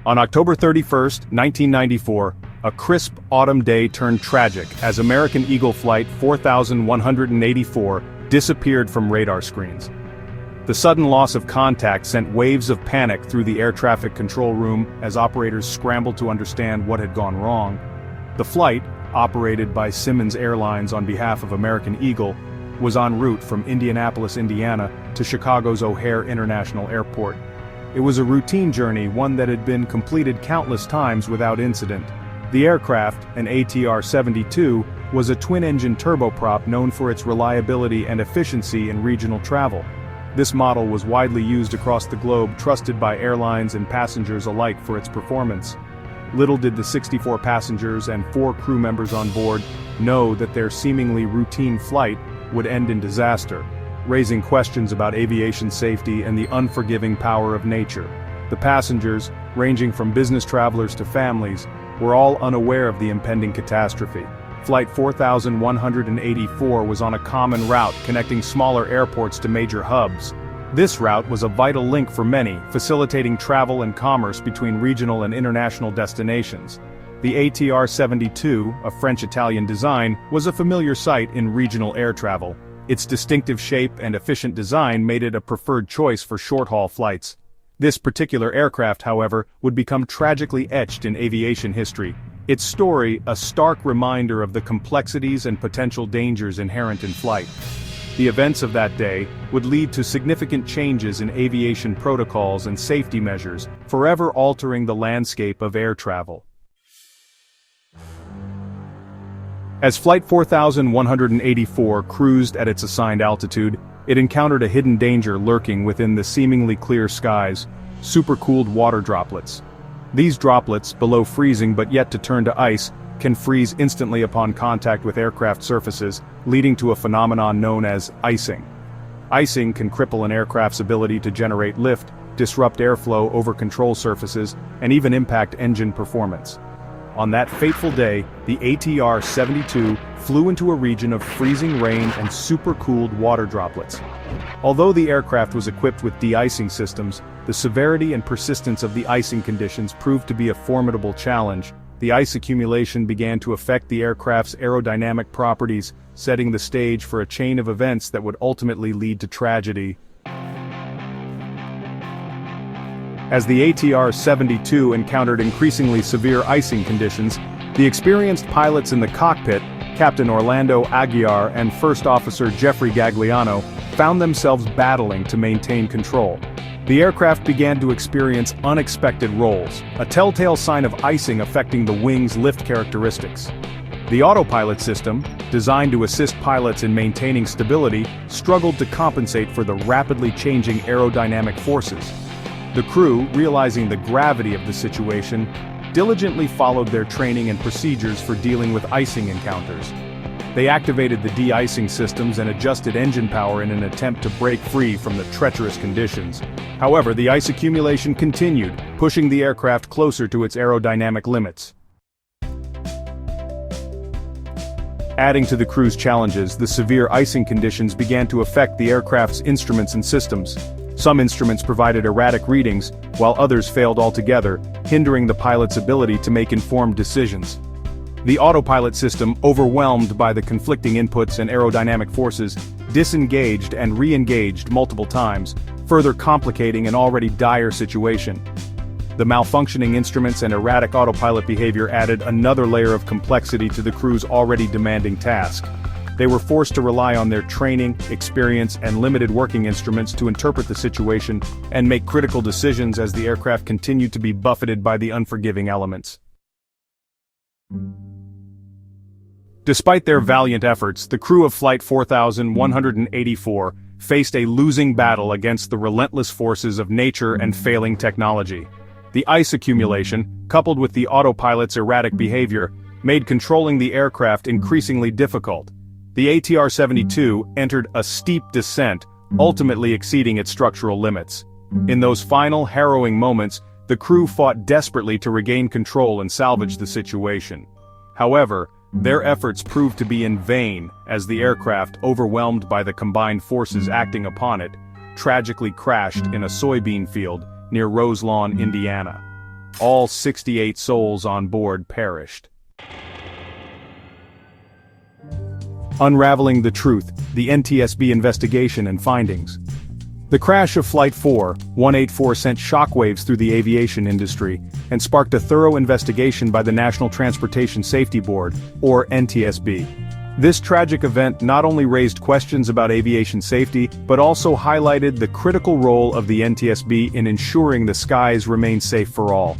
On October 31, 1994, a crisp autumn day turned tragic as American Eagle Flight 4184 disappeared from radar screens. The sudden loss of contact sent waves of panic through the air traffic control room as operators scrambled to understand what had gone wrong. The flight, operated by Simmons Airlines on behalf of American Eagle, was en route from Indianapolis, Indiana, to Chicago's O'Hare International Airport. It was a routine journey, one that had been completed countless times without incident. The aircraft, an ATR-72, was a twin-engine turboprop known for its reliability and efficiency in regional travel. This model was widely used across the globe, trusted by airlines and passengers alike for its performance. Little did the 64 passengers and 4 crew members on board know that their seemingly routine flight would end in disaster, raising questions about aviation safety and the unforgiving power of nature. The passengers, ranging from business travelers to families, were all unaware of the impending catastrophe. Flight 4184 was on a common route connecting smaller airports to major hubs. This route was a vital link for many, facilitating travel and commerce between regional and international destinations. The ATR-72, a French-Italian design, was a familiar sight in regional air travel. Its distinctive shape and efficient design made it a preferred choice for short-haul flights. This particular aircraft, however, would become tragically etched in aviation history. Its story, a stark reminder of the complexities and potential dangers inherent in flight. The events of that day would lead to significant changes in aviation protocols and safety measures, forever altering the landscape of air travel. As Flight 4184 cruised at its assigned altitude, it encountered a hidden danger lurking within the seemingly clear skies: supercooled water droplets. These droplets, below freezing but yet to turn to ice, can freeze instantly upon contact with aircraft surfaces, leading to a phenomenon known as icing. Icing can cripple an aircraft's ability to generate lift, disrupt airflow over control surfaces, and even impact engine performance. On that fateful day, the ATR-72 flew into a region of freezing rain and supercooled water droplets. Although the aircraft was equipped with de-icing systems, the severity and persistence of the icing conditions proved to be a formidable challenge. The ice accumulation began to affect the aircraft's aerodynamic properties, setting the stage for a chain of events that would ultimately lead to tragedy. As the ATR-72 encountered increasingly severe icing conditions, the experienced pilots in the cockpit, Captain Orlando Aguiar and First Officer Jeffrey Gagliano, found themselves battling to maintain control. The aircraft began to experience unexpected rolls, a telltale sign of icing affecting the wing's lift characteristics. The autopilot system, designed to assist pilots in maintaining stability, struggled to compensate for the rapidly changing aerodynamic forces. The crew, realizing the gravity of the situation, diligently followed their training and procedures for dealing with icing encounters. They activated the de-icing systems and adjusted engine power in an attempt to break free from the treacherous conditions. However, the ice accumulation continued, pushing the aircraft closer to its aerodynamic limits. Adding to the crew's challenges, the severe icing conditions began to affect the aircraft's instruments and systems. Some instruments provided erratic readings, while others failed altogether, hindering the pilot's ability to make informed decisions. The autopilot system, overwhelmed by the conflicting inputs and aerodynamic forces, disengaged and re-engaged multiple times, further complicating an already dire situation. The malfunctioning instruments and erratic autopilot behavior added another layer of complexity to the crew's already demanding task. They were forced to rely on their training, experience, and limited working instruments to interpret the situation and make critical decisions as the aircraft continued to be buffeted by the unforgiving elements. Despite their valiant efforts, the crew of Flight 4184 faced a losing battle against the relentless forces of nature and failing technology. The ice accumulation, coupled with the autopilot's erratic behavior, made controlling the aircraft increasingly difficult. The ATR-72 entered a steep descent, ultimately exceeding its structural limits. In those final, harrowing moments, the crew fought desperately to regain control and salvage the situation. However, their efforts proved to be in vain, as the aircraft, overwhelmed by the combined forces acting upon it, tragically crashed in a soybean field near Roselawn, Indiana. all 68 souls on board perished. Unraveling the truth, the NTSB investigation and findings. The crash of Flight 4184 sent shockwaves through the aviation industry and sparked a thorough investigation by the National Transportation Safety Board, or NTSB. This tragic event not only raised questions about aviation safety, but also highlighted the critical role of the NTSB in ensuring the skies remain safe for all.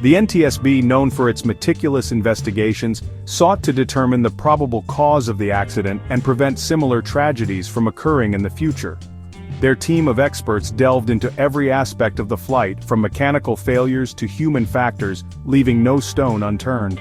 The NTSB, known for its meticulous investigations, sought to determine the probable cause of the accident and prevent similar tragedies from occurring in the future. Their team of experts delved into every aspect of the flight, from mechanical failures to human factors, leaving no stone unturned.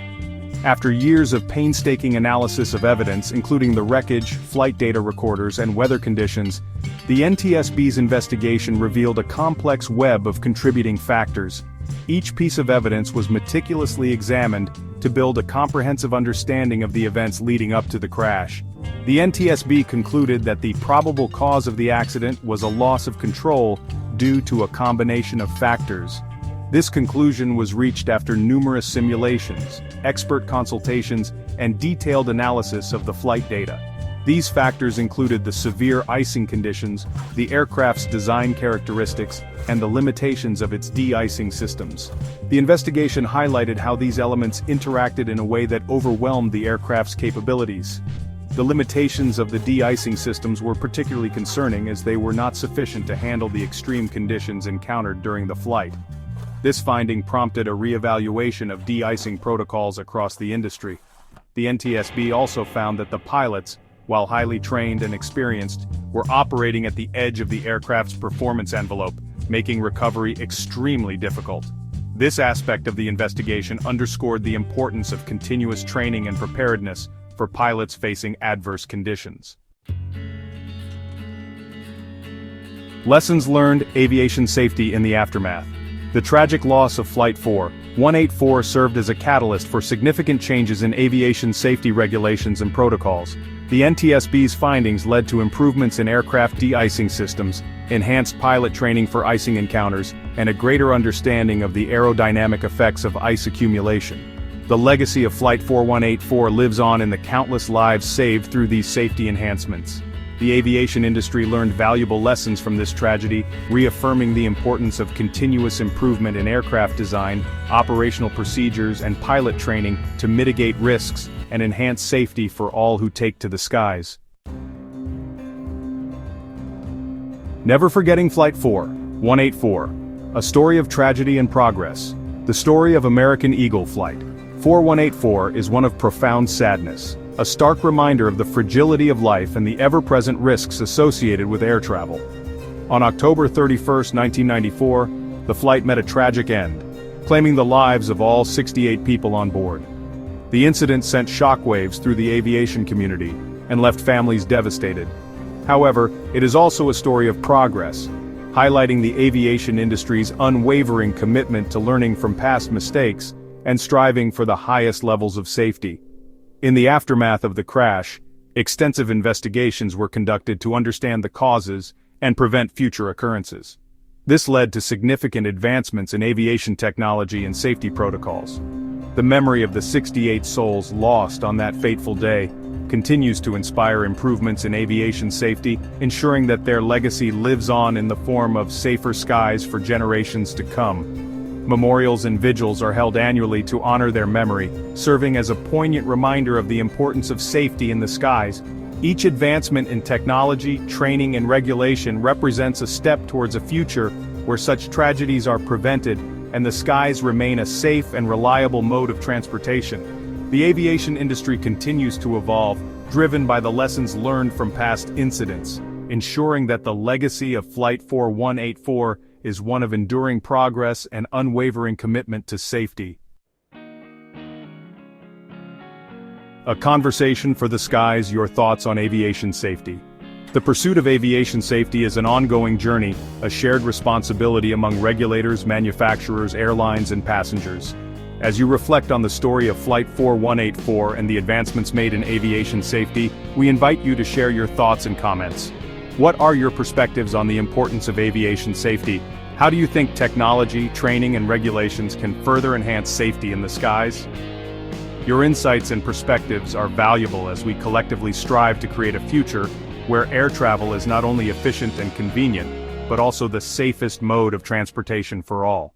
After years of painstaking analysis of evidence, including the wreckage, flight data recorders, and weather conditions, the NTSB's investigation revealed a complex web of contributing factors. Each piece of evidence was meticulously examined to build a comprehensive understanding of the events leading up to the crash. The NTSB concluded that the probable cause of the accident was a loss of control due to a combination of factors. This conclusion was reached after numerous simulations, expert consultations, and detailed analysis of the flight data. These factors included the severe icing conditions, the aircraft's design characteristics, and the limitations of its de-icing systems. The investigation highlighted how these elements interacted in a way that overwhelmed the aircraft's capabilities. The limitations of the de-icing systems were particularly concerning, as they were not sufficient to handle the extreme conditions encountered during the flight. This finding prompted a re-evaluation of de-icing protocols across the industry. The NTSB also found that the pilots, while highly trained and experienced, were operating at the edge of the aircraft's performance envelope, making recovery extremely difficult. This aspect of the investigation underscored the importance of continuous training and preparedness for pilots facing adverse conditions. Lessons learned: aviation safety in the aftermath. The tragic loss of Flight 4184 served as a catalyst for significant changes in aviation safety regulations and protocols. The NTSB's findings led to improvements in aircraft de-icing systems, enhanced pilot training for icing encounters, and a greater understanding of the aerodynamic effects of ice accumulation. The legacy of Flight 4184 lives on in the countless lives saved through these safety enhancements. The aviation industry learned valuable lessons from this tragedy, reaffirming the importance of continuous improvement in aircraft design, operational procedures, and pilot training to mitigate risks and enhance safety for all who take to the skies. Never forgetting Flight 4184, a story of tragedy and progress. The story of American Eagle Flight 4184 is one of profound sadness, a stark reminder of the fragility of life and the ever-present risks associated with air travel. On October 31, 1994, the flight met a tragic end, claiming the lives of all 68 people on board. The incident sent shockwaves through the aviation community and left families devastated. However, it is also a story of progress, highlighting the aviation industry's unwavering commitment to learning from past mistakes and striving for the highest levels of safety. In the aftermath of the crash, extensive investigations were conducted to understand the causes and prevent future occurrences. This led to significant advancements in aviation technology and safety protocols. The memory of the 68 souls lost on that fateful day continues to inspire improvements in aviation safety, ensuring that their legacy lives on in the form of safer skies for generations to come. Memorials and vigils are held annually to honor their memory, serving as a poignant reminder of the importance of safety in the skies. Each advancement in technology, training, and regulation represents a step towards a future where such tragedies are prevented and the skies remain a safe and reliable mode of transportation. The aviation industry continues to evolve, driven by the lessons learned from past incidents, ensuring that the legacy of Flight 4184 is one of enduring progress and unwavering commitment to safety. A conversation for the skies: your thoughts on aviation safety. The pursuit of aviation safety is an ongoing journey, a shared responsibility among regulators, manufacturers, airlines, and passengers. As you reflect on the story of Flight 4184 and the advancements made in aviation safety, we invite you to share your thoughts and comments. What are your perspectives on the importance of aviation safety, How do you think technology, training, and regulations can further enhance safety in the skies? Your insights and perspectives are valuable as we collectively strive to create a future where air travel is not only efficient and convenient, but also the safest mode of transportation for all.